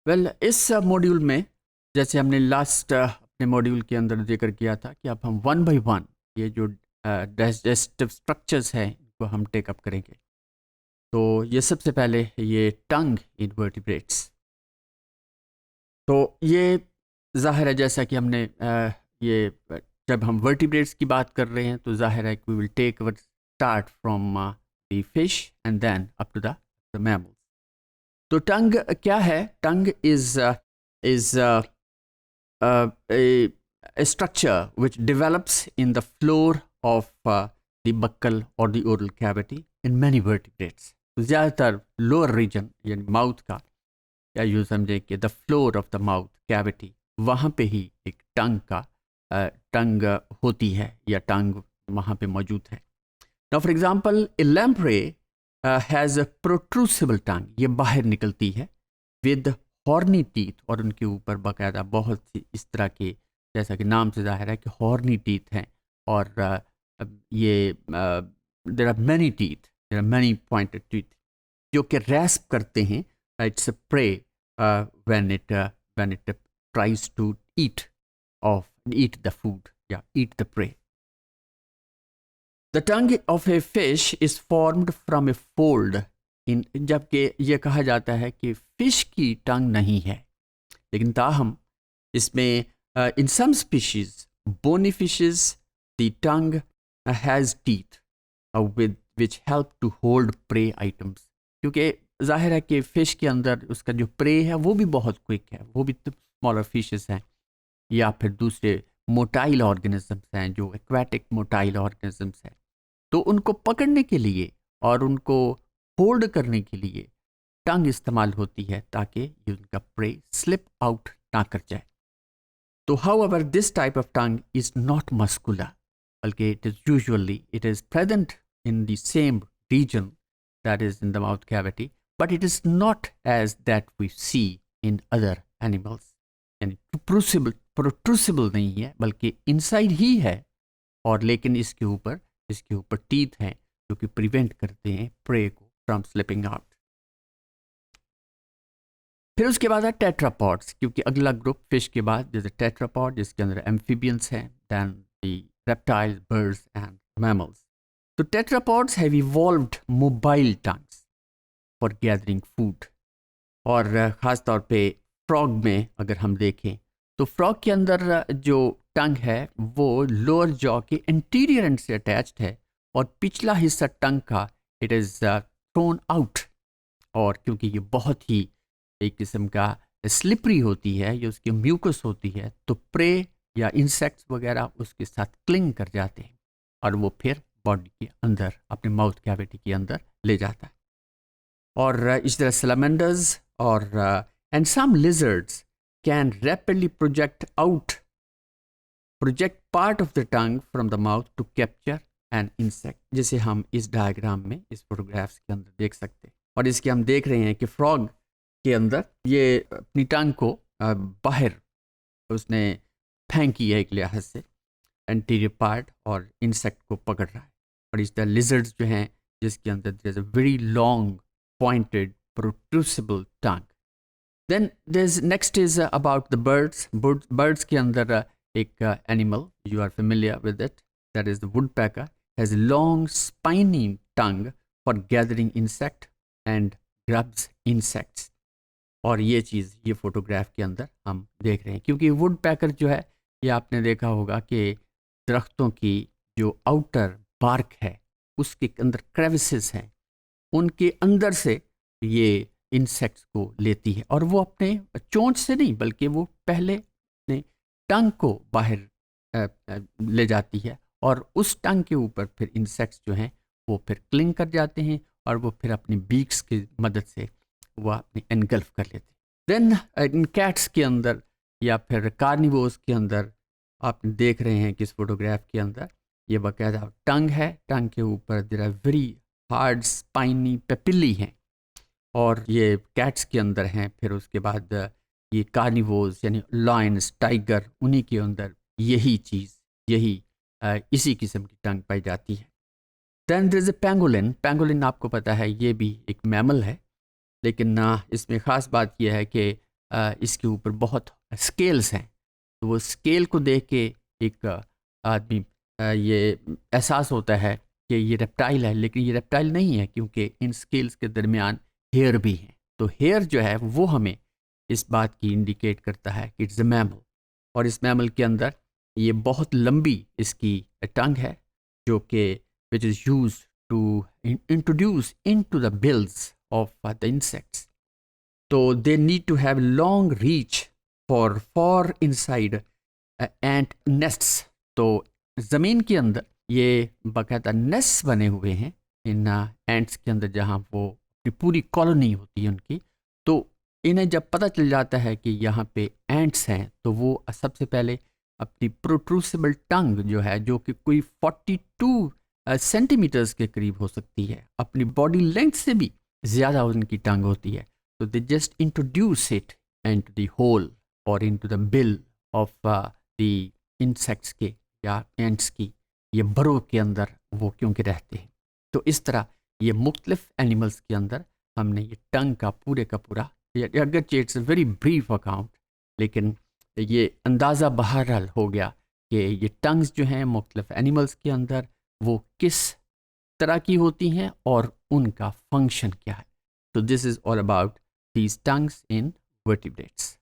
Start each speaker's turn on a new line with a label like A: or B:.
A: Well इस module में जैसे हमने लास्ट अपने मॉड्यूल के अंदर जिक्र किया था कि अब हम वन बाय वन ये जो डाइजेस्टिव स्ट्रक्चर्स हैं इनको हम टेकअप करेंगे। तो ये सबसे पहले ये टंग इन वर्टिब्रेट्स। तो ये ज़ाहिर है जैसा कि हमने ये जब हम वर्टिब्रेट्स की बात कर रहे हैं तो ज़ाहिर है कि we will take our start from the fish and then up to the mammals. तो टंग क्या है? Tongue is a structure which develops in the floor of the buccal or the oral cavity in many vertebrates. तो ज़्यादातर lower reason यानी mouth का, या यूँ समझे कि the floor of the mouth cavity, वहाँ पे ही एक टंग होती है या टंग वहाँ पे मौजूद है। Now for example a lamprey has a protrusible tongue, ये बाहर निकलती है विद हॉर्नी टीथ, और उनके ऊपर बाकायदा बहुत सी इस तरह के, जैसा कि नाम से जाहिर है कि हॉर्नी टीथ हैं, और ये there are many teeth, there are many pointed teeth जो कि रैस्प करते हैं its prey when it tries to eat the food या eat the prey. The tongue of a fish is formed from a fold in, जबकि ये कहा जाता है कि फिश की टंग नहीं है, लेकिन ताहम इसमें in some species bony fishes the tongue has teeth with which help to hold prey items, क्योंकि जाहिर है कि फ़िश के अंदर उसका जो प्रे है वो भी बहुत क्विक है, वो भी स्मॉलर फिशेस हैं या फिर दूसरे मोटाइल ऑर्गेनिजम्स हैं जो एक्वाटिक मोटाइल ऑर्गेनिजम्स हैं। तो उनको पकड़ने के लिए और उनको होल्ड करने के लिए टंग इस्तेमाल होती है ताकि ये उनका प्रे स्लिप आउट ना कर जाए। तो however this type of tongue is not muscular, बल्कि it is present in the same region that is in the mouth cavity, but it is not as that we see in other animals. यानी protrusible नहीं है, बल्कि inside ही है, और लेकिन इसके ऊपर टीथ हैं जो कि प्रिवेंट करते हैं प्रे को फ्रॉम स्लिपिंग आउट। फिर उसके बाद है टेट्रापॉड्स, क्योंकि अगला ग्रुप फिश के बाद जैसे टेट्रापॉड जिसके अंदर एम्फीबियंस हैं, then the reptiles, birds and mammals. तो tetrapods have evolved mobile tongues for gathering food, और ख़ास तौर पे फ्रॉग में अगर हम देखें तो फ्रॉग के अंदर जो टंग है वो लोअर जॉ के इंटीरियर एंड से अटैच्ड है, और पिछला हिस्सा टंग का इट इज़ थ्रोन आउट, और क्योंकि ये बहुत ही एक किस्म का स्लिपरी होती है, ये उसकी म्यूकस होती है, तो प्रे या इंसेक्ट्स वगैरह उसके साथ क्लिंग कर जाते हैं और वो फिर बॉडी के अंदर अपने माउथ कैविटी के अंदर ले जाता है। और इस तरह सैलमेंडर्स और and some lizards can rapidly project part of the tongue from the mouth to capture an insect, जैसे हम इस डायग्राम में इस फोटोग्राफ्स के अंदर देख सकते हैं। और इसके हम देख रहे हैं कि फ्रॉग के अंदर ये अपनी टंग को बाहर उसने फेंकी है एक लिहाज से एंटीरियर पार्ट, और इंसेक्ट को पकड़ रहा है। और इस तरह लिजर्ड्स जो हैं जिसके अंदर there is a very long pointed protrusible tongue. Then there is next is about the birds के अंदर एक animal you are familiar with it, that is the woodpecker, has long spiny tongue for gathering insect and grubs insects. और ये चीज़ ये photograph के अंदर हम देख रहे हैं, क्योंकि वुडपेकर जो है ये आपने देखा होगा कि दरख्तों की जो आउटर बार्क है उसके अंदर क्रेविसेस हैं, उनके अंदर से ये इंसेक्ट्स को लेती है, और वो अपने चोंच से नहीं बल्कि वो पहले अपने टंग को बाहर ले जाती है, और उस टंग के ऊपर फिर इंसेक्ट्स जो हैं वो फिर क्लिंग कर जाते हैं, और वो फिर अपनी बीक्स की मदद से वो अपने एनगल्फ कर लेते हैं। देन इन कैट्स के अंदर या फिर कार्निवोर्स के अंदर आप देख रहे हैं कि इस फोटोग्राफ के अंदर ये बाकायदा टंग है, टंग के ऊपर there are very hard spiny papillae हैं, और ये कैट्स के अंदर हैं। फिर उसके बाद ये कार्निवोर्स यानी लायंस, टाइगर, उन्हीं के अंदर यही चीज़ इसी किस्म की टंग पाई जाती है। Then there is a pangolin आपको पता है ये भी एक मैमल है, लेकिन इसमें ख़ास बात यह है कि इसके ऊपर बहुत स्केल्स हैं, तो वो स्केल को देख के एक आदमी ये एहसास होता है कि ये रेप्टाइल है, लेकिन ये रेप्टाइल नहीं है क्योंकि इन स्केल्स के दरमियान हेयर भी हैं। तो हेयर जो है वो हमें इस बात की इंडिकेट करता है कि इट्स अ मैमल, और इस मैमल के अंदर ये बहुत लंबी इसकी टंग है जो कि which is use to introduce into the bills of the insects. So they need to have long reach for inside ant nests. तो ज़मीन के अंदर ये बाकायदा नेस्ट बने हुए हैं इन एंट्स के अंदर, जहाँ वो अपनी पूरी कॉलोनी होती है उनकी। तो इन्हें जब पता चल जाता है कि यहाँ पे एंट्स हैं, तो वो सबसे पहले अपनी प्रोट्रूसिबल टंग जो है, जो कि कोई 42 सेंटीमीटर्स के करीब हो सकती है, अपनी बॉडी लेंथ से भी ज़्यादा उनकी टंग होती है, तो they just introduce it into the hole और into the bill of the insects के या एंट्स की ये बरो के अंदर वो क्योंकि रहते हैं। तो इस तरह ये मुख्तलिफ एनिमल्स के अंदर हमने ये टंग का पूरे का पूरा, अगरचे it's a very brief account, लेकिन ये अंदाज़ा बहरहाल हो गया कि ये टंग्स जो हैं मुख्तलिफ एनिमल्स के अंदर वो किस तरह की होती हैं और उनका फंक्शन क्या है। तो this is all about these tongues in vertebrates.